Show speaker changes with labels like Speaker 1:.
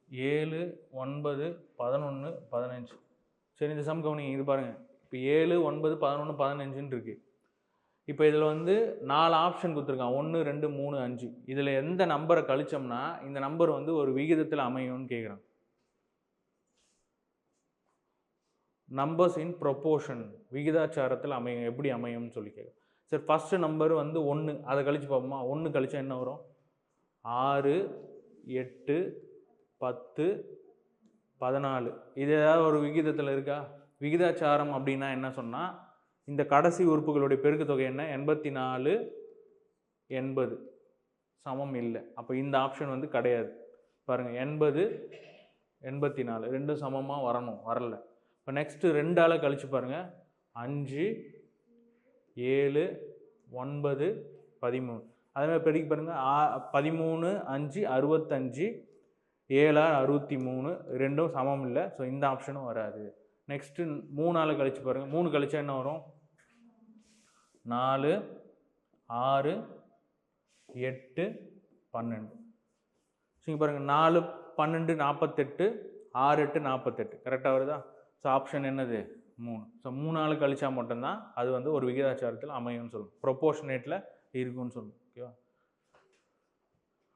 Speaker 1: 7 9 11 15. சரி, இந்த சம் கவனிங்க. இது பாருங்க, இப்போ 7 9 11 15ன்னு இருக்கு. இப்போ இதில் வந்து 4 ஆப்ஷன் கொடுத்துருக்கான், 1 2 3 5. இதில் எந்த நம்பரை கழிச்சோம்னா இந்த நம்பர் வந்து ஒரு விகிதத்தில் அமையும்னு கேட்குறான். நம்பர்ஸ் இன் ப்ரொப்போர்ஷன், விகிதாச்சாரத்தில் அமையும், எப்படி அமையும்னு சொல்லி கேட்குறேன். சரி, ஃபஸ்ட்டு நம்பர் வந்து 1, அதை கழிச்சு பார்ப்போமா? 1 கழிச்சா என்ன வரும்? 6 8 10 14. இது ஏதாவது ஒரு விகிதத்தில் இருக்கா? விகிதாச்சாரம் அப்படின்னா என்ன சொன்னால், இந்த கடைசி உறுப்புகளுடைய பெருக்குத்தொகை என்ன? 84 80 சமம் இல்லை. அப்போ இந்த ஆப்ஷன் வந்து கிடையாது. பாருங்கள், 80 84 ரெண்டும் சமமாக வரணும், வரல. இப்போ நெக்ஸ்ட்டு 2ஆல் கழிச்சு பாருங்கள், 5 7 9 13. அதேமாதிரி பெருக்கி பாருங்கள், 13 5 65 7 63, ரெண்டும் சமம் இல்லை. ஸோ இந்த ஆப்ஷனும் வராது. நெக்ஸ்ட்டு 3ஆல் கழிச்சு பாருங்கள், 3 கழிச்சா என்ன வரும்? 4 6 8 12. ஸோ இங்கே பாருங்கள், 4 12 48, 6 8 48, கரெக்டாக வருதா? ஸோ ஆப்ஷன் என்னது? 3. ஸோ 3ஆல் கழிச்சா மட்டும்தான் அது வந்து ஒரு விகிதாச்சாரத்தில் அமையும்னு சொல்லணும், ப்ரொப்போர்ஷனேட்டில் இருக்குன்னு சொல்லணும். ஓகேவா?